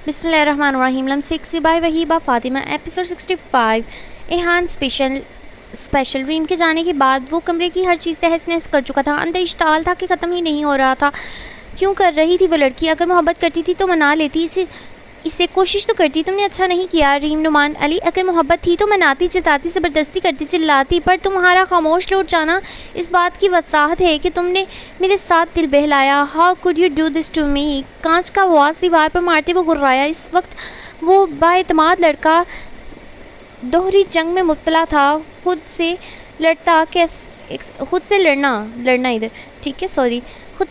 बिस्मिल्लाहिर्रहमानिर्रहीम लम्हा bye वहीबा Fatima episode 65। Ehan special रीम के जाने के बाद वो कमरे की हर चीज़ तहस नहस कर चुका था। अंदर इश्ताल था कि ख़त्म ही नहीं हो रहा था। क्यों कर रही थी वो लड़की? अगर मोहब्बत करती थी तो मना लेती, इससे कोशिश तो करती। तुमने अच्छा नहीं किया रीम नुमान अली। अगर मोहब्बत थी तो मनाती, चिताती, ज़बरदस्ती करती, चिल्लाती, पर तुम्हारा खामोश लौट जाना इस बात की वसाहत है कि तुमने मेरे साथ दिल बहलाया। How could you do this to me? कांच का वास दीवार पर मारते वो गुर्राया। इस वक्त वो बाएतमाद लड़का दोहरी जंग में मुब्तला था। खुद से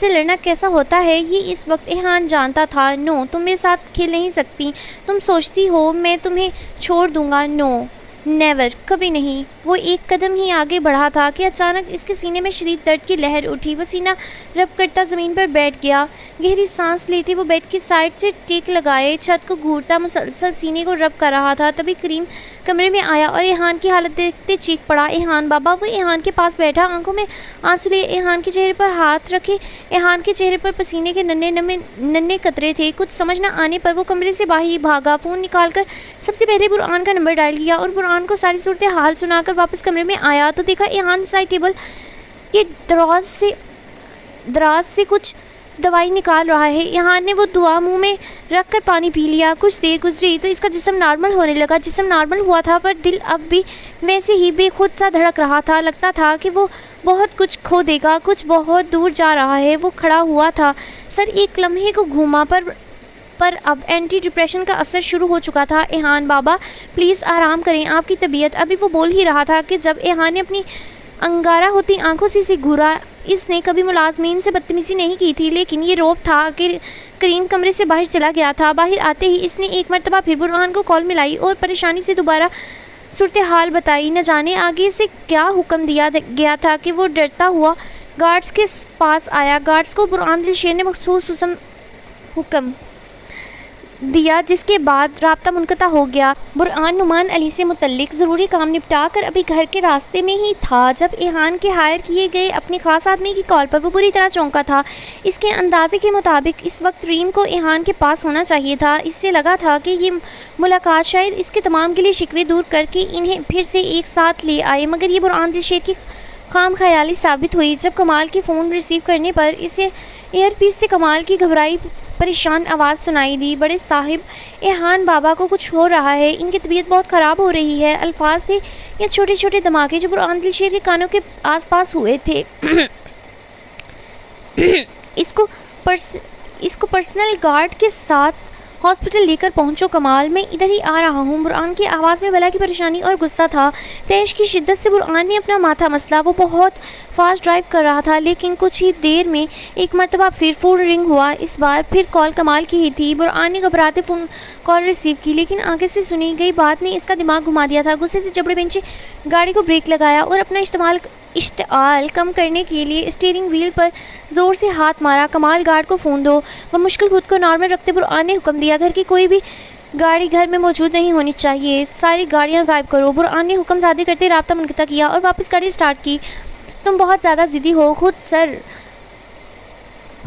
लड़ना कैसा होता है ये इस वक्त एहान जानता था। नो, तुम मेरे साथ खेल नहीं सकती। तुम सोचती हो मैं तुम्हें छोड़ दूंगा। नो, नेवर, कभी नहीं। वो एक कदम ही आगे बढ़ा था कि अचानक इसके सीने में शदीद दर्द की लहर उठी। वो सीना रब करता ज़मीन पर बैठ गया। गहरी सांस लेते वो बेड की साइड से टेक लगाए छत को घूरता मुसलसल सीने को रब कर रहा था। तभी करीम कमरे में आया और एहान की हालत देखते चीख पड़ा, एहान बाबा। वो एहान के पास बैठा, आंखों में आंसू लिए एहान के चेहरे पर हाथ रखे। एहान के चेहरे पर पसीने के नन्हे कतरे थे। कुछ समझ न आने पर वो कमरे से बाहर ही भागा। फ़ोन निकालकर सबसे पहले बुरहान का नंबर डायल किया और बुरहान को सारी सूरत हाल सुनाकर वापस कमरे में आया तो देखा एहान साइड टेबल के दराज से कुछ दवाई निकाल रहा है। एहान ने वो दुआ मुंह में रख कर पानी पी लिया। कुछ देर गुजरी तो इसका जिस्म नॉर्मल होने लगा। जिस्म नॉर्मल हुआ था पर दिल अब भी वैसे ही बेखुद सा धड़क रहा था। लगता था कि वो बहुत कुछ खो देगा, कुछ बहुत दूर जा रहा है। वो खड़ा हुआ था, सर एक लम्हे को घूमा पर अब एंटी डिप्रेशन का असर शुरू हो चुका था। एहान बाबा प्लीज़ आराम करें, आपकी तबीयत। अभी वो बोल ही रहा था कि जब एहान ने अपनी अंगारा होती आंखों से इसे घूरा। इसने कभी मुलाजमीन से बदतमीज़ी नहीं की थी, लेकिन ये रौब था कि करीम कमरे से बाहर चला गया था। बाहर आते ही इसने एक मरतबा फिर बुरहान को कॉल मिलाई और परेशानी से दोबारा सूरत हाल बताई। न जाने आगे से क्या हुक्म दिया गया था कि वो डरता हुआ गार्ड्स के पास आया। गार्ड्स को बुरहान दिलशेर ने मखसूस हुक्म दिया, जिसके बाद राब्ता मुनक़ता हो गया। बुरहान नुमान अली से मुतल्लिक ज़रूरी काम निपटा कर अभी घर के रास्ते में ही था जब एहान के हायर किए गए अपने ख़ास आदमी की कॉल पर वो बुरी तरह चौंका था। इसके अंदाजे के मुताबिक इस वक्त रीम को एहान के पास होना चाहिए था। इससे लगा था कि ये मुलाकात शायद इसके तमाम के लिए शिकवे दूर करके इन्हें फिर से एक साथ ले आए, मगर ये बुरहान दिलशेर की खाम ख्याली साबित हुई। जब कमाल की फ़ोन रिसीव करने पर इसे एयरपीस से कमाल की घबराई परेशान आवाज़ सुनाई दी। बड़े साहिब, एहान बाबा को कुछ हो रहा है, इनकी तबीयत बहुत ख़राब हो रही है। अल्फाज थे ये छोटे छोटे धमाके जो बुरहान दिलशेर के कानों के आसपास हुए थे। इसको पर्सनल गार्ड के साथ हॉस्पिटल लेकर पहुंचो कमाल, मैं इधर ही आ रहा हूँ। बुरहान की आवाज़ में भला की परेशानी और गुस्सा था। तैश की शिद्दत से बुरहान ने अपना माथा मसला। वो बहुत फास्ट ड्राइव कर रहा था, लेकिन कुछ ही देर में एक मरतबा फिर फ़ोन रिंग हुआ। इस बार फिर कॉल कमाल की ही थी। बुरहान ने घबराते फ़ोन कॉल रिसीव की, लेकिन आगे से सुनी गई बात ने इसका दिमाग घुमा दिया था। गुस्से से जबड़े बेंचे गाड़ी को ब्रेक लगाया और अपना इश्तिआल कम करने के लिए स्टीयरिंग व्हील पर ज़ोर से हाथ मारा। कमाल, गार्ड को फ़ोन दो। वह मुश्किल खुद को नॉर्मल रखते बुरहान ने हुक्म दिया, घर की कोई भी गाड़ी घर में मौजूद नहीं होनी चाहिए, सारी गाड़ियां गायब करो। बुरहान ने हुक्म ज़ादी करते राब्ता मुनक़ता किया और वापस गाड़ी स्टार्ट की। तुम बहुत ज़्यादा ज़िद्दी हो, खुद सर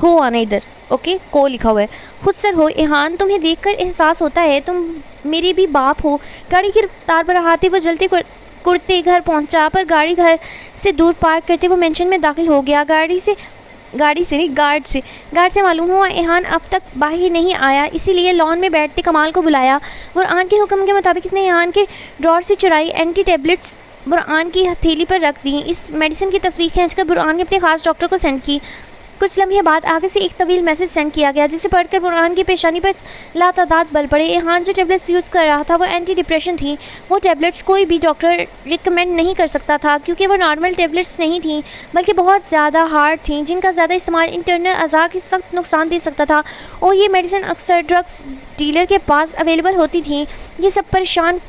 हो आना इधर। ओके, को लिखा हुआ है, खुद सर हो एहान। तुम्हें देखकर एहसास होता है तुम मेरे भी बाप हो। गाड़ी की रफ्तार बढ़ाते वो जलते कुर्ते घर पहुंचा, पर गाड़ी घर से दूर पार्क करते वो मेंशन में दाखिल हो गया। गार्ड से मालूम हुआ एहान अब तक बाहर नहीं आया, इसीलिए लॉन में बैठते कमाल को बुलाया। बुरहान के हुक्म के मुताबिक इसने एहान के ड्रॉर से चुराई एंटी टैबलेट्स बुरहान की हथेली पर रख दी। इस मेडिसिन की तस्वीर खींचकर बुरहान ने अपने खास डॉक्टर को सेंड की। कुछ लम्हे बाद आगे से एक तवील मैसेज सेंड किया गया, जिसे पढ़कर बुरहान की पेशानी पर लातादाद बल पड़े। एहान जो टैबलेट्स यूज़ कर रहा था वो एंटी डिप्रेशन थी। वो टैबलेट्स कोई भी डॉक्टर रिकमेंड नहीं कर सकता था, क्योंकि वो नॉर्मल टैबलेट्स नहीं थी बल्कि बहुत ज़्यादा हार्ड थी, जिनका ज़्यादा इस्तेमाल इंटरनल अज़ा की सख्त नुकसान दे सकता था। और ये मेडिसिन अक्सर ड्रग्स डीलर के पास अवेलेबल होती थी। ये सब परेशानी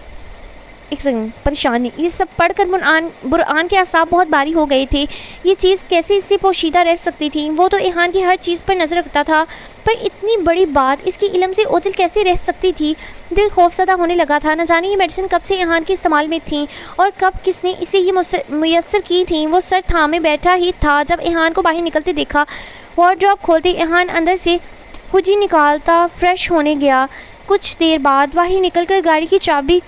ये सब पढ़कर बुरहान के असाब बहुत भारी हो गए थे। ये चीज़ कैसे इससे पोशीदा रह सकती थी? वो तो एहान की हर चीज़ पर नज़र रखता था, पर इतनी बड़ी बात इसके इल्म से ओझल कैसे रह सकती थी? दिल खौफसदा होने लगा था। न जाने ये मेडिसिन कब से एहान के इस्तेमाल में थी और कब किसने इसे ये मुयस्सर की थी। वो सर थामे बैठा ही था जब एहान को बाहर निकलते देखा। वार्डरोब खोलते एहान अंदर से हुजी निकालता फ्रेश होने गया। कुछ देर बाद बाहर निकलकर गाड़ी की चाबी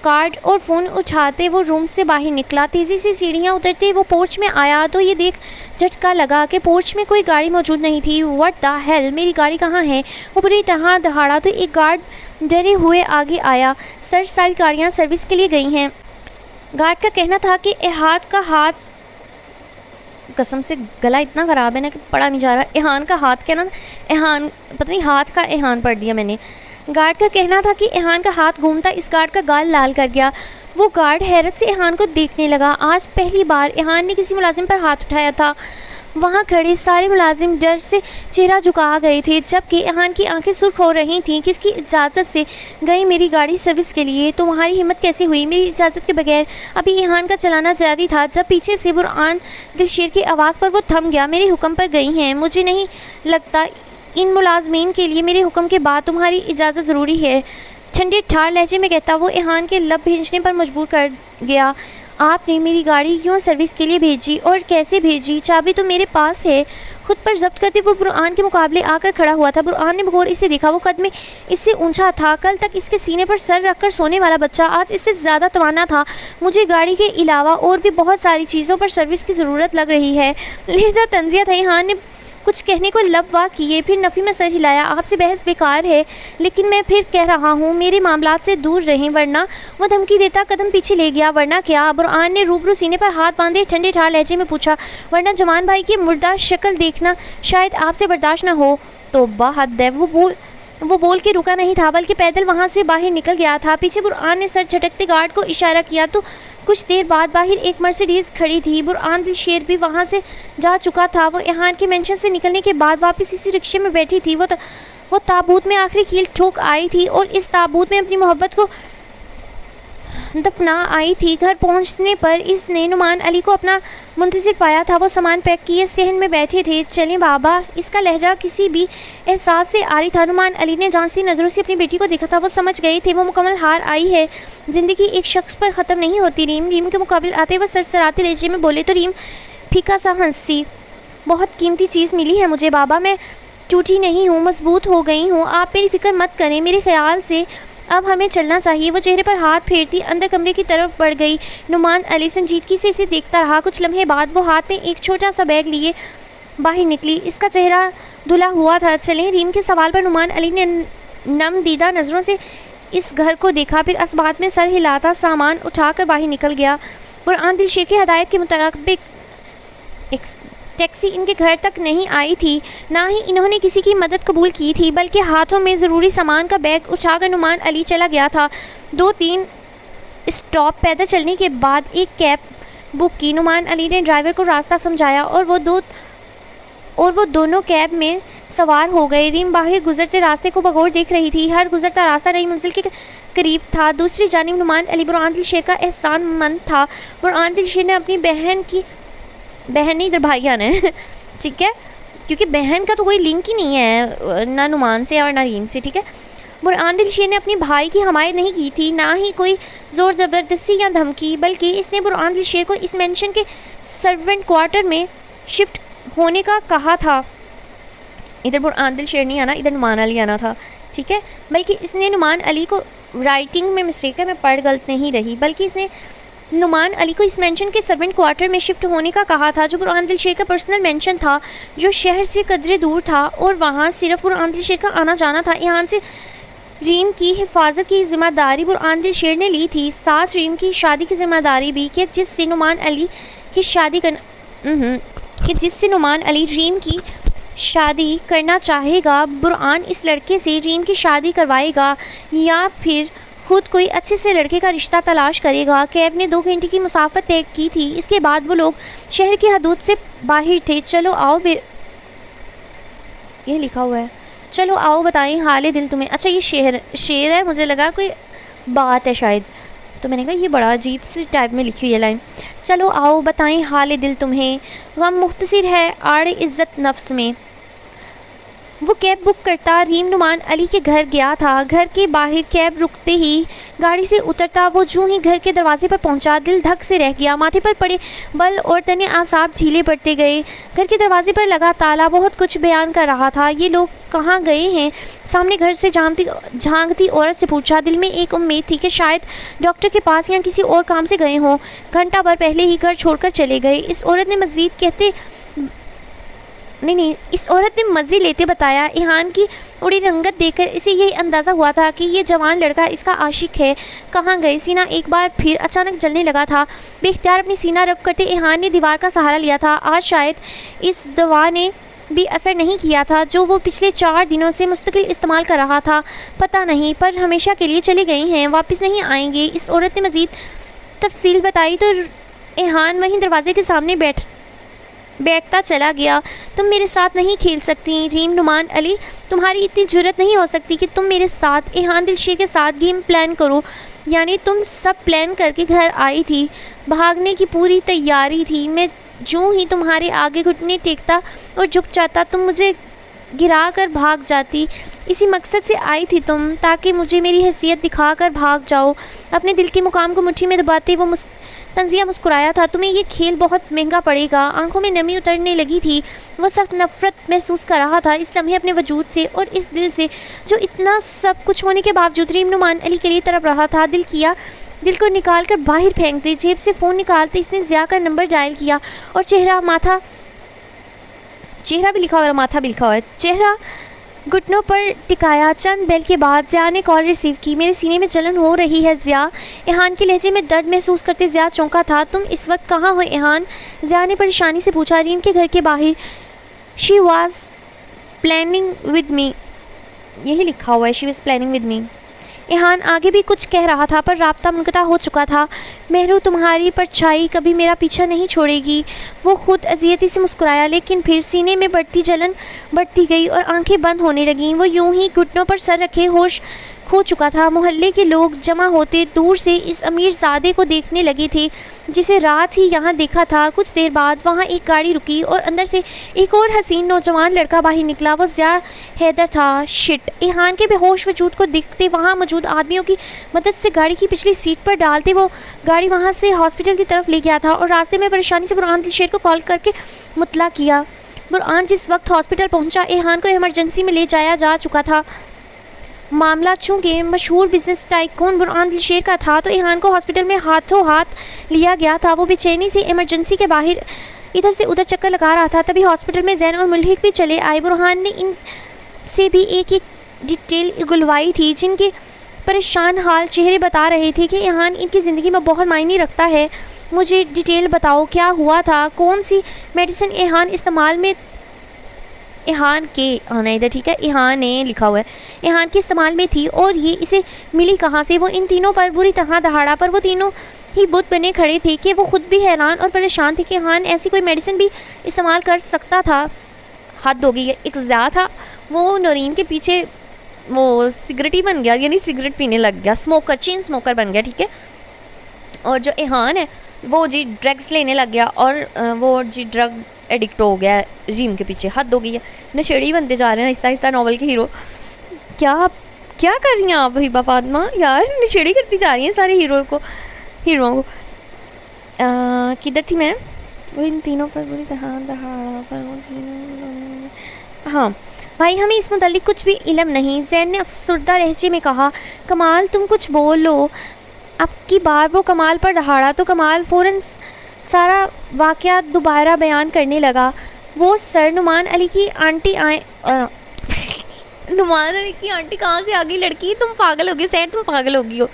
कार्ड और फ़ोन उठाते वो रूम से बाहर निकला। तेज़ी से सीढ़ियाँ उतरते वो पोर्च में आया तो ये देख झटका लगा कि पोर्च में कोई गाड़ी मौजूद नहीं थी। व्हाट द हेल, मेरी गाड़ी कहाँ है? वो बुरी तरह दहाड़ा तो एक गार्ड डरे हुए आगे आया। सर, सारी गाड़ियाँ सर्विस के लिए गई हैं। गार्ड का कहना था कि एहाद का हाथ, कसम से गला इतना ख़राब है ना कि पढ़ा नहीं जा रहा। एहान का हाथ, कहना एहान, पता नहीं हाथ का एहान पढ़ दिया मैंने। गार्ड का कहना था कि एहान का हाथ घूमता इस गार्ड का गाल लाल कर गया। वो गार्ड हैरत से एहान को देखने लगा। आज पहली बार एहान ने किसी मुलाजिम पर हाथ उठाया था। वहाँ खड़े सारे मुलाजिम डर से चेहरा झुका गए थे, जबकि एहान की आंखें सुर्ख हो रही थीं। किसकी इजाज़त से गई मेरी गाड़ी सर्विस के लिए? तुम्हारी हिम्मत कैसे हुई मेरी इजाज़त के बगैर? अभी एहान का चलाना जारी था जब पीछे से बुरहान दिलशेर की आवाज़ पर वो थम गया। मेरे हुक्म पर गई हैं। मुझे नहीं लगता इन मुलाजमीन के लिए मेरे हुक्म के बाद तुम्हारी इजाज़त ज़रूरी है। ठंडे ठार लहजे में कहता वो एहान के लब भींचने पर मजबूर कर गया। आपने मेरी गाड़ी क्यों सर्विस के लिए भेजी और कैसे भेजी? चाबी तो मेरे पास है। खुद पर जब्त करते वो बुरहान के मुकाबले आकर खड़ा हुआ था। बुरहान ने बगौर इसे देखा। वो कद में इससे ऊंचा था। कल तक इसके सीने पर सर रखकर सोने वाला बच्चा आज इससे ज़्यादा तवाना था। मुझे गाड़ी के अलावा और भी बहुत सारी चीज़ों पर सर्विस की ज़रूरत लग रही है। लहजा तंजिया था। एहान ने कुछ कहने को लब वाह किए, फिर नफ़ी में सर हिलाया। आपसे बहस बेकार है, लेकिन मैं फिर कह रहा हूँ मेरे मामलात से दूर रहें, वरना। वो धमकी देता कदम पीछे ले गया। वरना क्या? बुरहान ने रूबरू सीने पर हाथ बांधे ठंडे ठार लहजे में पूछा। वरना जवान भाई की मुर्दा शक्ल देखना शायद आपसे बर्दाश्त न हो। तौबा, हद है। वो बोल के रुका नहीं था, बल्कि पैदल वहाँ से बाहर निकल गया था। पीछे बुरहान ने सर झटकते गार्ड को इशारा किया तो कुछ देर बाद बाहर एक मर्सिडीज़ खड़ी थी। बुरहान दिलशेर भी वहाँ से जा चुका था। वो एहान के मेंशन से निकलने के बाद वापस इसी रिक्शे में बैठी थी। वो ताबूत में आखिरी कील ठोक आई थी और इस ताबूत में अपनी मोहब्बत को दफना आई थी। घर पहुंचने पर इसने नुमान अली को अपना मुंतज़िर पाया था। वो सामान पैक किए सहन में बैठे थे। चलें बाबा। इसका लहजा किसी भी एहसास से आ रही था। नुमान अली ने जांचती नज़रों से अपनी बेटी को देखा था। वो समझ गए थे वो मुकम्मल हार आई है। ज़िंदगी एक शख्स पर ख़त्म नहीं होती। रीम के मुकाबले आते वो सरसराते लहजे में बोले तो रीम फीका सा हंसी। बहुत कीमती चीज़ मिली है मुझे बाबा। मैं टूटी नहीं हूँ, मजबूत हो गई हूँ। आप मेरी फ़िक्र मत करें। मेरे ख्याल से अब हमें चलना चाहिए। वो चेहरे पर हाथ फेरती अंदर कमरे की तरफ बढ़ गई। नुमान अली संजीदगी से इसे देखता रहा। कुछ लम्हे बाद वो हाथ में एक छोटा सा बैग लिए बाहर निकली। इसका चेहरा धुला हुआ था। चलें। रीम के सवाल पर नुमान अली ने नम दीदा नज़रों से इस घर को देखा, फिर असबात में सर हिलाता सामान उठाकर बाहर निकल गया। बुरहान दिलशेर की हदायत के मुताबिक टैक्सी इनके घर तक नहीं आई थी, ना ही इन्होंने किसी की मदद कबूल की थी, बल्कि हाथों में ज़रूरी सामान का बैग उठाकर नुमान अली चला गया था। 2-3 स्टॉप पैदल चलने के बाद एक कैब बुक की। नुमान अली ने ड्राइवर को रास्ता समझाया और वो दोनों कैब में सवार हो गए। रीम बाहर गुजरते रास्ते को बगौर देख रही थी। हर गुजरता रास्ता नई मंजिल के करीब था। दूसरी जानिब नुमान अली बुरहान दिलशेर का एहसान मंद था। बुरहान दिलशेर ने अपनी बहन नहीं, इधर भाई आना है ठीक है, क्योंकि बहन का तो कोई लिंक ही नहीं है ना नुमान से और ना रीम से, ठीक है। बुरहान दिलशेर ने अपनी भाई की हमायत नहीं की थी, ना ही कोई ज़ोर ज़बरदस्ती या धमकी, बल्कि इसने बुरहान दिलशेर को इस मेंशन के सर्वेंट क्वार्टर में शिफ्ट होने का कहा था। इधर बुरहान दिलशेर नहीं आना, इधर नुमान अली आना था, ठीक है। बल्कि इसने नुमान अली को राइटिंग में मिस्टेक है, मैं पढ़ गलत नहीं रही, बल्कि इसने नुमान अली को इस मेंशन के सर्वेंट क्वार्टर में शिफ्ट होने का कहा था, जो बुरहान दिलशेर का पर्सनल मेंशन था, जो शहर से कदरे दूर था और वहाँ सिर्फ बुरहान दिलशेर का आना जाना था। यहाँ से रीम की हिफाजत की ज़िम्मेदारी बुरहान दिलशेर ने ली थी, साथ रीम की शादी की ज़िम्मेदारी भी, कि जिससे नुमान अली रीम की शादी करना चाहेगा। बुरहान इस लड़के से रीम की शादी करवाएगा या फिर खुद कोई अच्छे से लड़के का रिश्ता तलाश करेगा। कैब ने 2 घंटे की मुसाफत तय की थी। इसके बाद वो लोग शहर की हदूद से बाहर थे। चलो आओ ये लिखा हुआ है, चलो आओ बताएं हाल दिल तुम्हें। अच्छा, ये शेर है, मुझे लगा कोई बात है शायद, तो मैंने कहा ये बड़ा अजीब सी टाइप में लिखी हुई है लाइन। चलो आओ बताएं हाल दिल तुम्हें, गम मुख्तसिर है आड़ इज़्ज़त नफ्स में। वो कैब बुक करता रीम नुमान अली के घर गया था। घर के बाहर कैब रुकते ही गाड़ी से उतरता वो यूं ही घर के दरवाजे पर पहुंचा, दिल धक से रह गया। माथे पर पड़े बल और तने आसाब ढीले पड़ते गए। घर के दरवाजे पर लगा ताला बहुत कुछ बयान कर रहा था। ये लोग कहाँ गए हैं? सामने घर से झांकती औरत से पूछा। दिल में एक उम्मीद थी कि शायद डॉक्टर के पास या किसी और काम से गए हों। घंटा भर पहले ही घर छोड़कर चले गए। इस औरत ने मज़े लेते बताया। इहान की उड़ी रंगत देखकर इसे यही अंदाज़ा हुआ था कि ये जवान लड़का इसका आशिक है। कहाँ गए? सीना एक बार फिर अचानक जलने लगा था। बेख्तियार अपनी सीना रब करते इहान ने दीवार का सहारा लिया था। आज शायद इस दवा ने भी असर नहीं किया था जो वो पिछले 4 दिनों से मुस्तकिल इस्तेमाल कर रहा था। पता नहीं, पर हमेशा के लिए चले गए हैं, वापस नहीं आएंगे। इस औरत ने मज़ीद तफसील बताई तो इहान वहीं दरवाजे के सामने बैठता चला गया। तुम मेरे साथ नहीं खेल सकती रीम नुमान अली, तुम्हारी इतनी जुर्रत नहीं हो सकती कि तुम मेरे साथ इहान दिलशेर के साथ गेम प्लान करो। यानी तुम सब प्लान करके घर आई थी, भागने की पूरी तैयारी थी। मैं जो ही तुम्हारे आगे घुटने टेकता और झुक जाता तुम मुझे गिरा कर भाग जाती। इसी मकसद से आई थी तुम, ताकि मुझे मेरी हैसियत दिखा कर भाग जाओ। अपने दिल के मुकाम को मुट्ठी में दबाते वो तंजिया मुस्कुराया था। तुम्हें ये खेल बहुत महंगा पड़ेगा। आंखों में नमी उतरने लगी थी। वो सख्त नफरत महसूस कर रहा था इस लम्हे अपने वजूद से और इस दिल से जो इतना सब कुछ होने के बावजूद रीम नुमान अली के लिए तड़प रहा था। दिल को निकाल कर बाहर फेंक दे। जेब से फ़ोन निकालते इसने ज़िया का नंबर डायल किया और चेहरा भी लिखा हुआ, माथा भी लिखा हुआ है। चेहरा घुटनों पर टिकाया। चंद बेल के बाद ज़िया ने कॉल रिसीव की। मेरे सीने में जलन हो रही है ज़िया। इहान के लहजे में दर्द महसूस करते ज़िया चौंका था। तुम इस वक्त कहाँ हो इहान? ज़िया ने परेशानी से पूछा। रीम के घर के बाहर। She was planning with me, यही लिखा हुआ है, she was planning with me. Ihaan आगे भी कुछ कह रहा था पर राब्ता मुनक़ता हो चुका था। महरू तुम्हारी परछाई कभी मेरा पीछा नहीं छोड़ेगी। वो खुद अज़ियती से मुस्कुराया, लेकिन फिर सीने में बढ़ती जलन बढ़ती गई और आंखें बंद होने लगीं। वो यूं ही घुटनों पर सर रखे होश खो चुका था। मोहल्ले के लोग जमा होते दूर से इस अमीरज़ादे को देखने लगे थे जिसे रात ही यहाँ देखा था। कुछ देर बाद वहाँ एक गाड़ी रुकी और अंदर से एक और हसीन नौजवान लड़का बाहर निकला। वो ज़िया हैदर था। शिट! इहान के बेहोश वजूद को देखते वहाँ मौजूद आदमियों की मदद से गाड़ी की पिछली सीट पर डालते वो गाड़ी वहाँ से हॉस्पिटल की तरफ ले गया था और रास्ते में परेशानी से बुरहान दिलशेर को कॉल करके मुतला किया। बुरहान जिस वक्त हॉस्पिटल पहुँचा इहान को इमरजेंसी में ले जाया जा चुका था। मामला चूँकि मशहूर बिजनेस टाइकून बुरहान दिलशेर का था तो इहान को हॉस्पिटल में हाथों हाथ लिया गया था। वो बेचैनी से इमरजेंसी के बाहर इधर से उधर चक्कर लगा रहा था। तभी हॉस्पिटल में जैन और मुल्हिक भी चले आए। बुरहान ने इन से भी एक डिटेल उगलवाई थी जिनके परेशान हाल चेहरे बता रहे थे कि इहान इनकी ज़िंदगी में बहुत मायने रखता है। मुझे डिटेल बताओ, क्या हुआ था? कौन सी मेडिसिन इहान इस्तेमाल में इहान के आना इधर, ठीक है, इहान ने लिखा हुआ है, इहान के इस्तेमाल में थी और ये इसे मिली कहाँ से? वो इन तीनों पर बुरी तरह दहाड़ा। पर वो तीनों ही बुत बने खड़े थे कि वो खुद भी हैरान और परेशान थे कि इहान ऐसी कोई मेडिसिन भी इस्तेमाल कर सकता था। हद हो गई है। एक ज़िया था, वो नौरीन के पीछे वो सिगरेट ही बन गया, यानी सिगरेट पीने लग गया, स्मोकर, चेन स्मोकर बन गया, ठीक है। और जो इहान है वो जी ड्रग्स लेने लग गया और वो जी ड्रग एडिक्ट हो गया है रीम के पीछे। हद हो गई है। नशेड़ी बनते जा रहे हैं आहिस्ता आहिस्ता नॉवल के हीरो। क्या कर रही हैं आप हिबा फातिमा? यार नशेड़ी करती जा रही हैं सारे हीरोओं को। किधर थी मैं? वो इन तीनों पर बुरी तरह दहाड़ा पर वो तीनों। हाँ भाई, हमें इस मुतालिक कुछ भी इल्म नहीं। जैन ने अफसरदा लहजे में कहा। कमाल तुम कुछ बोल लो। अब की बार वो कमाल पर दहाड़ा तो कमाल फ़ौरन सारा वाक़या दोबारा बयान करने लगा। वो सर नुमान अली की आंटी आए। नुमान अली की आंटी कहाँ से आ गई? लड़की तुम पागल हो गई, सैर तुम पागल हो गई हो।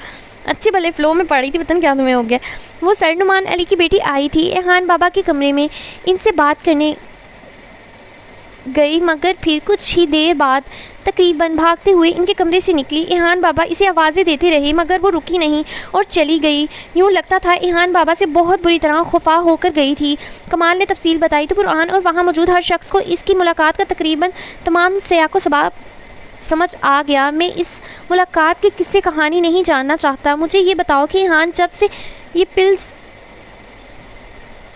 अच्छे भले फ़्लो में पढ़ी थी, पता नहीं क्या तुम्हें हो गया। वो सर नुमान अली की बेटी आई थी इहान बाबा के कमरे में, इनसे बात करने गई, मगर फिर कुछ ही देर बाद तकरीबन भागते हुए इनके कमरे से निकली। इहान बाबा इसे आवाज़ें देते रहे मगर वो रुकी नहीं और चली गई। यूँ लगता था इहान बाबा से बहुत बुरी तरह खफा होकर गई थी। कमाल ने तफसील बताई तो बुरहान और वहाँ मौजूद हर शख्स को इसकी मुलाकात का तकरीबन तमाम सियाको सबाब समझ आ गया। मैं इस मुलाकात की किस्से कहानी नहीं जानना चाहता। मुझे ये बताओ कि इहान जब से ये पिल्स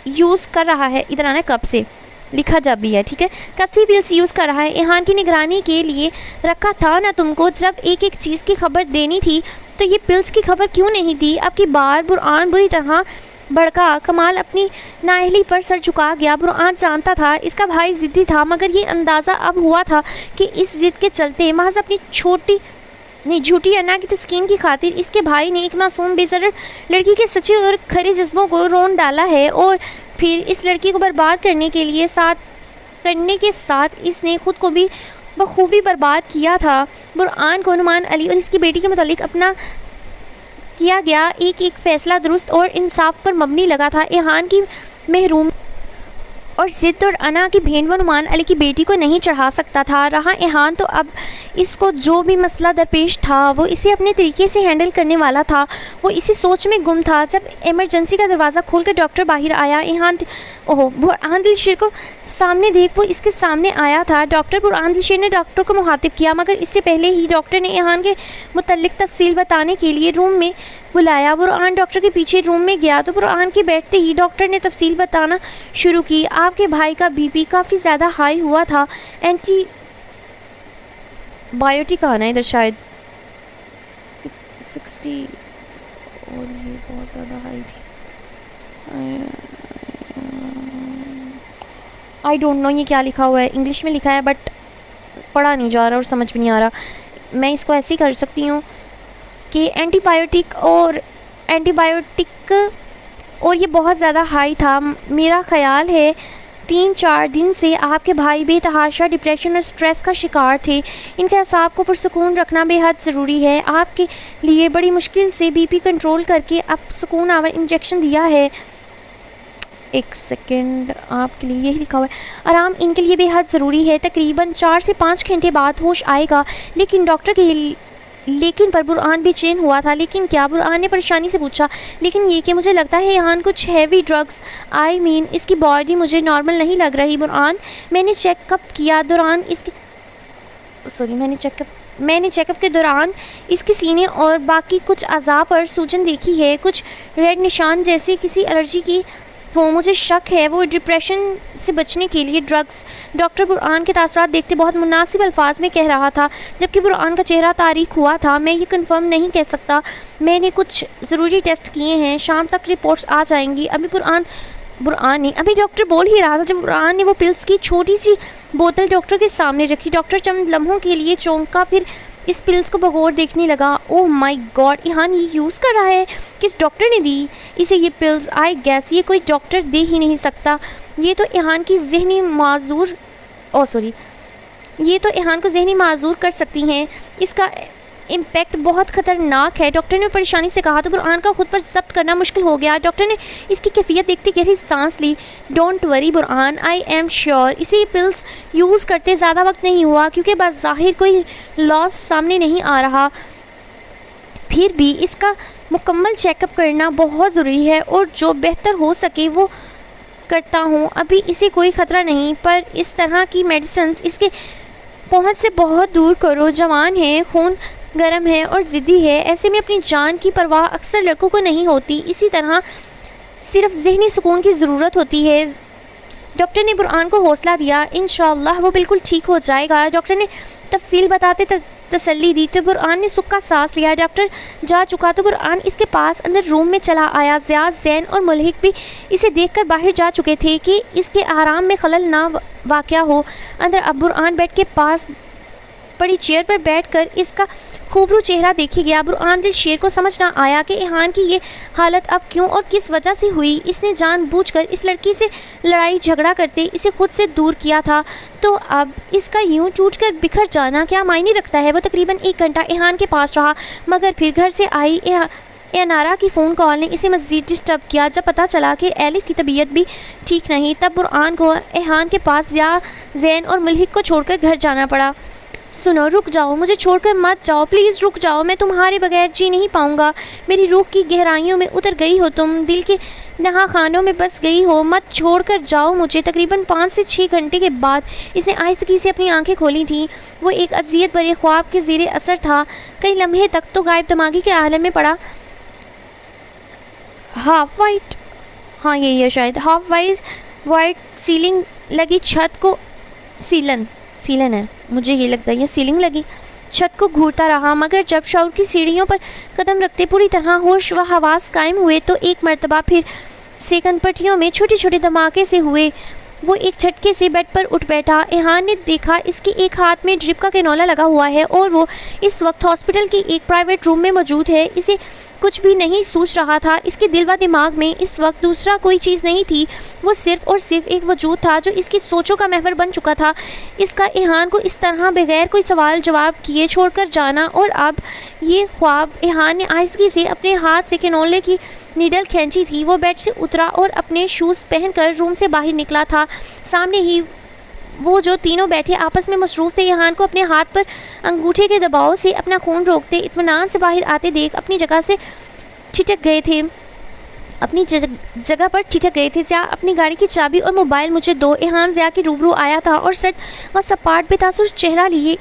यूज़ कर रहा है, इधर आना, कब से? लिखा जब भी है, ठीक है। कब से पिल्स यूज़ कर रहा है? इहान की निगरानी के लिए रखा था ना तुमको? जब एक एक चीज़ की खबर देनी थी तो ये पिल्स की खबर क्यों नहीं दी? अब की बार बुरहान बुरी तरह भड़का। कमाल अपनी नाअहली पर सर झुका गया। बुरहान जानता था इसका भाई ज़िद्दी था, मगर ये अंदाज़ा अब हुआ था कि इस ज़िद के चलते महज अपनी झूठी अन्ना की तस्कीन की खातिर इसके भाई ने एक मासूम बेज़र लड़की के सच्चे और खरे जज्बों को रोन डाला है, और फिर इस लड़की को बर्बाद करने के साथ इसने खुद को भी बखूबी बर्बाद किया था। बुरहान को नुमान अली और इसकी बेटी के मुतालिक अपना किया गया एक एक फैसला दुरुस्त और इंसाफ पर मबनी लगा था। इहान की महरूम और ज़िद और अना की भेंट वो नुमान अली की बेटी को नहीं चढ़ा सकता था। रहा इहान तो अब इसको जो भी मसला दरपेश था वो इसे अपने तरीके से हैंडल करने वाला था। वो इसी सोच में गुम था जब इमरजेंसी का दरवाज़ा खोलकर डॉक्टर बाहर आया। बुरहान दिलशेर को सामने देख वो इसके सामने आया था। डॉक्टर बुरहान दिलशेर ने डॉक्टर को मुखातिब किया, मगर इससे पहले ही डॉक्टर ने इहान के मुतल्लिक तफसील बताने के लिए रूम में बुलाया। बुरहान डॉक्टर के पीछे रूम में गया तो बुरहान के बैठते ही डॉक्टर ने तफसील बताना शुरू की। आपके भाई का बीपी काफ़ी ज़्यादा हाई हुआ था, एंटीबायोटिक आना इधर शायद 60 और ये बहुत ज़्यादा हाई थी। आई डोंट नो ये क्या लिखा हुआ है, इंग्लिश में लिखा है बट पढ़ा नहीं जा रहा और समझ भी नहीं आ रहा। मैं इसको ऐसे ही कर सकती हूँ कि एंटीबायोटिक और ये बहुत ज़्यादा हाई था। मेरा ख़याल है 3-4 दिन से आपके भाई बेतहाशा डिप्रेशन और स्ट्रेस का शिकार थे। इनके असाब को पुरसुकून रखना बेहद ज़रूरी है। आपके लिए बड़ी मुश्किल से बीपी कंट्रोल करके अब सुकून आवर इंजेक्शन दिया है। एक सेकेंड, आपके लिए यही लिखा हुआ है। आराम इनके लिए बेहद ज़रूरी है। तकरीबन 4 से 5 घंटे बाद होश आएगा। लेकिन पर बुरहान बेचैन हुआ था। लेकिन क्या? बुरहान ने परेशानी से पूछा। लेकिन ये कि मुझे लगता है यहाँ कुछ हैवी ड्रग्स, इसकी बॉडी मुझे नॉर्मल नहीं लग रही। बुरहान, मैंने चेकअप के दौरान इसके सीने और बाकी कुछ अज़ा पर सूजन देखी है, कुछ रेड निशान जैसे किसी एलर्जी की हो। मुझे शक है वो डिप्रेशन से बचने के लिए ड्रग्स। डॉक्टर बुरहान के तासरात देखते बहुत मुनासिब अल्फाज में कह रहा था, जबकि बुरहान का चेहरा तारीख हुआ था। मैं ये कंफर्म नहीं कह सकता। मैंने कुछ ज़रूरी टेस्ट किए हैं, शाम तक रिपोर्ट्स आ जाएंगी। अभी डॉक्टर बोल ही रहा था जब बुरहान ने वो पिल्स की छोटी सी बोतल डॉक्टर के सामने रखी। डॉक्टर चंद लम्हों के लिए चौंका, फिर इस पिल्स को बगौर देखने लगा। ओह माय गॉड, इहान ये यूज़ कर रहा है। किस डॉक्टर ने दी इसे ये पिल्स? आई गैस ये कोई डॉक्टर दे ही नहीं सकता। ये तो इहान को जहनी माजूर कर सकती हैं। इसका इम्पैक्ट बहुत ख़तरनाक है। डॉक्टर ने परेशानी से कहा तो बुरहान का खुद पर जब्त करना मुश्किल हो गया। डॉक्टर ने इसकी कैफियत देखते गहरी सांस ली। Don't worry Burhan, I am sure इसे ये पिल्स यूज़ करते ज़्यादा वक्त नहीं हुआ, क्योंकि बाज़ाहिर कोई लॉस सामने नहीं आ रहा। फिर भी इसका मुकम्मल चेकअप करना बहुत ज़रूरी है और जो बेहतर हो सके वो करता हूँ। अभी इसे कोई ख़तरा नहीं, पर इस तरह की मेडिसिन इसके पहुँच से बहुत दूर करो। जवान है, खून गर्म है और ज़िद्दी है। ऐसे में अपनी जान की परवाह अक्सर लड़कों को नहीं होती। इसी तरह सिर्फ ज़हनी सुकून की ज़रूरत होती है। डॉक्टर ने बुरहान को हौसला दिया। इंशाअल्लाह वो बिल्कुल ठीक हो जाएगा। डॉक्टर ने तफसील बताते तसल्ली दी तो बुरहान ने सुख का सांस लिया। डॉक्टर जा चुका तो बुरहान इसके पास अंदर रूम में चला आया। ज़ियाद, ज़ैन और मुल्हिक भी इसे देखकर बाहर जा चुके थे कि इसके आराम में खलल ना वाक़या हो। अंदर अब बुरहान बेड के पास बड़ी चेयर पर बैठकर इसका खूबरू चेहरा देखी गया। बुरहान दिलशेर को समझ ना आया कि इहान की ये हालत अब क्यों और किस वजह से हुई। इसने जानबूझकर इस लड़की से लड़ाई झगड़ा करते इसे खुद से दूर किया था, तो अब इसका यूं टूटकर बिखर जाना क्या मायने रखता है। वो तकरीबन 1 घंटा इहान के पास रहा, मगर फिर घर से आई एनारा की फ़ोन कॉल ने इसे मज़ीद डिस्टर्ब किया। जब पता चला कि एलिफ की तबीयत भी ठीक नहीं, तब बुरहान को इहान के पास ज़ैन और मुल्हिक को छोड़कर घर जाना पड़ा। सुनो, रुक जाओ, मुझे छोड़कर मत जाओ, प्लीज़ रुक जाओ। मैं तुम्हारे बगैर जी नहीं पाऊँगा। मेरी रूह की गहराइयों में उतर गई हो तुम, दिल के नहा खानों में बस गई हो। मत छोड़कर जाओ मुझे। तकरीबन 5 से 6 घंटे के बाद इसने आहिस्तगी से अपनी आंखें खोली थीं। वो एक अज़ियत भरे ख्वाब के ज़ेरे असर था। कई लम्हे तक तो गायब दिमागी के आलम में पड़ा। हाफ वाइट सीलिंग लगी छत को सीलन है, मुझे ये लगता है ये सीलिंग लगी। छत को घूरता रहा, मगर जब शऊर की सीढ़ियों पर कदम रखते पूरी तरह होश व हवास कायम हुए तो एक मर्तबा फिर से कनपटियों में छोटे छोटे धमाके से हुए। वो एक झटके से बेड पर उठ बैठा। एहान ने देखा इसके एक हाथ में ड्रिप का कैनोला लगा हुआ है और वो इस वक्त हॉस्पिटल के एक प्राइवेट रूम में मौजूद है। इसे कुछ भी नहीं सूझ रहा था। इसके दिल व दिमाग में इस वक्त दूसरा कोई चीज़ नहीं थी। वो सिर्फ और सिर्फ एक वजूद था जो इसकी सोचों का महवर बन चुका था। इसका एहान को इस तरह बगैर कोई सवाल जवाब किए छोड़कर जाना, और अब ये ख्वाब। एहान ने आहिस्तगी से अपने हाथ से कैनोले की नीडल खींची थी। वो बेड से उतरा और अपने शूज़ पहनकर रूम से बाहर निकला था। सामने ही वो जो तीनों बैठे आपस में मसरूफ़ थे, एहान को अपने हाथ पर अंगूठे के दबाव से अपना खून रोकते इत्मीनान से बाहर आते देख अपनी जगह से ठिठक गए थे। अपनी जगह पर ठिठक गए थे। ज़िया, अपनी गाड़ी की चाबी और मोबाइल मुझे दो। एहान ज़िया के रूबरू आया था और सट व सपाट बेतासुर चेहरा लिए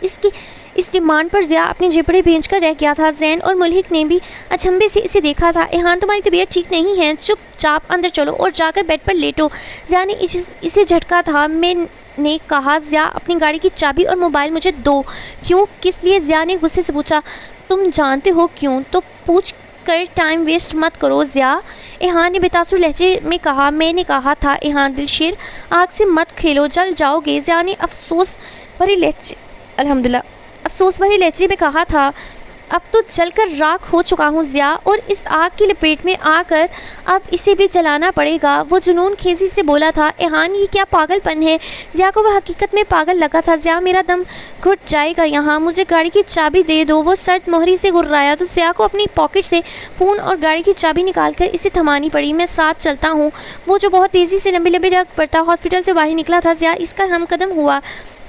इस डिमांड पर ज़िया अपनी झिपड़ी भींच कर रह गया था। जैन और मुल्हिक ने भी अचंभे से इसे देखा था। एहान, तुम्हारी तबीयत ठीक नहीं है, चुपचाप अंदर चलो और जाकर बेड पर लेटो। ज़िया ने इसे झटका था। मैंने कहा, ज़िया अपनी गाड़ी की चाबी और मोबाइल मुझे दो। क्यों, किस लिए? ज़िया ने गुस्से से पूछा। तुम जानते हो क्यों, तो पूछ कर टाइम वेस्ट मत करो ज़िया, एहान ने बेतासुर लहजे में कहा। मैंने कहा था एहान दिलशेर, आग से मत खेलो, जल जाओगे। ज़िया ने अफसोस भरी लहजे में कहा था। अब तो जलकर राख हो चुका हूँ ज़िया, और इस आग की लपेट में आकर अब इसे भी जलाना पड़ेगा। वो जुनून खेजी से बोला था। एहान, ये क्या पागलपन है? ज़िया को वह हकीकत में पागल लगा था। ज़िया, मेरा दम घुट जाएगा यहाँ, मुझे गाड़ी की चाबी दे दो। वो सर्द मोहरी से गुर्राया तो ज़िया को अपनी पॉकेट से फ़ोन और गाड़ी की चाबी निकालकर इसे थमानी पड़ी। मैं साथ चलता हूँ। वो जो बहुत तेज़ी से लंबे लंबे रग पड़ता हॉस्पिटल से बाहर निकला था। ज़िया, इसका हमकदम हुआ।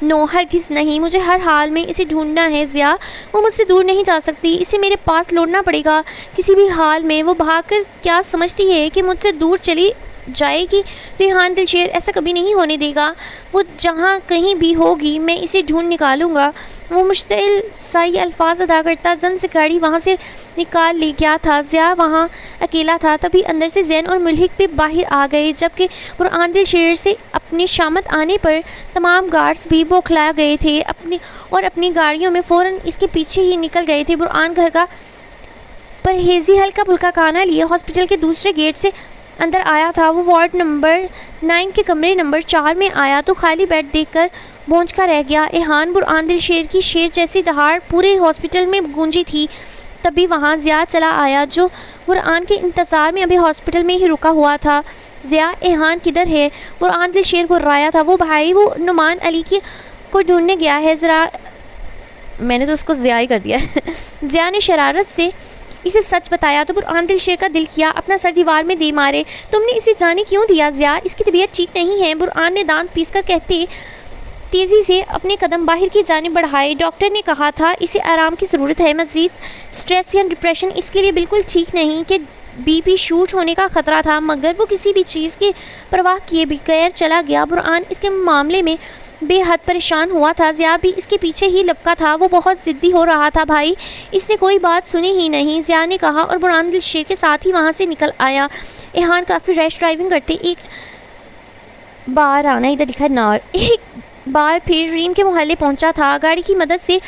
नो, हरगिज़ नहीं, मुझे हर हाल में इसे ढूंढना है ज़िया। वो मुझसे दूर नहीं जा सकती, इसे मेरे पास लौटना पड़ेगा किसी भी हाल में। वो भागकर क्या समझती है कि मुझसे दूर चली जाएगी? तो एहान दिलशेर ऐसा कभी नहीं होने देगा। वो जहाँ कहीं भी होगी मैं इसे ढूंढ निकालूंगा। वो मुश्तिल सा ये अल्फाज अदा करता जन से गाड़ी वहाँ से निकाल ले गया था। ज़िया वहाँ अकेला था। तभी अंदर से जैन और मुल्हिक भी बाहर आ गए, जबकि बुरहान दिलशेर से अपनी शामत आने पर तमाम गार्ड्स भी बौखला गए थे अपनी गाड़ियों में फ़ौरन इसके पीछे ही निकल गए थे। बुरहान घर का परहेज़ी हल्का फुल्का खाना लिए हॉस्पिटल के दूसरे गेट से अंदर आया था। वो वार्ड नंबर 9 के कमरे नंबर 4 में आया तो खाली बेड देखकर भौंच का रह गया। एहान, बुरहान दिलशेर की शेर जैसी दहाड़ पूरे हॉस्पिटल में गूंजी थी। तभी वहाँ ज़िया चला आया, जो बुरहान के इंतज़ार में अभी हॉस्पिटल में ही रुका हुआ था। ज़िया, एहान किधर है? बुरहान दिलशेर गुर्राया था। वो भाई, वो नुमान अली को ढूंढने गया है ज़रा। मैंने तो उसको ज़िया ही कर दिया। ज़िया ने शरारत से इसे सच बताया तो बुरहान दिलशेर का दिल किया अपना सर दीवार में दे मारे। तुमने इसे जाने क्यों दिया ज़िया? इसकी तबीयत ठीक नहीं है। बुरहान ने दांत पीसकर कहते तेज़ी से अपने कदम बाहर की जानिब बढ़ाए। डॉक्टर ने कहा था इसे आराम की ज़रूरत है, मज़ीद स्ट्रेस या डिप्रेशन इसके लिए बिल्कुल ठीक नहीं, कि बीपी शूट होने का ख़तरा था। मगर वो किसी भी चीज़ की परवाह किए बगैर चला गया। बुरहान इसके मामले में बेहद परेशान हुआ था। ज़िया भी इसके पीछे ही लपका था। वो बहुत ज़िद्दी हो रहा था भाई, इसने कोई बात सुनी ही नहीं, ज़िया ने कहा और बुरहान दिलशेर के साथ ही वहाँ से निकल आया। एहान काफ़ी रैश ड्राइविंग करते एक बार फिर रीम के मोहल्ले पहुँचा था। गाड़ी की मदद से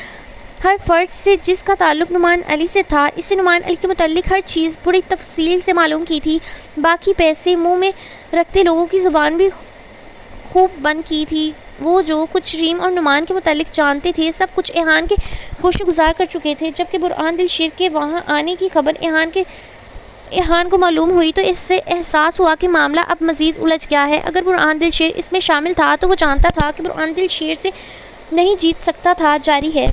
हर फ़र्द से जिसका ताल्लुक़ नुमान अली से था, इससे नुमान अली के मुताल्लिक़ हर चीज़ बड़ी तफसील से मालूम की थी। बाकी पैसे मुँह में रखते लोगों की ज़ुबान भी खूब बंद की थी। वो जो कुछ रीम और नुमान के मुतालिक जानते थे सब कुछ एहान के गोशगुजार कर चुके थे। जबकि बुरहान दिलशेर के वहाँ आने की खबर एहान को मालूम हुई तो इससे एहसास हुआ कि मामला अब मज़ीद उलझ गया है। अगर बुरहान दिलशेर इसमें शामिल था तो वो जानता था कि बुरहान दिलशेर से नहीं जीत सकता था। जारी है।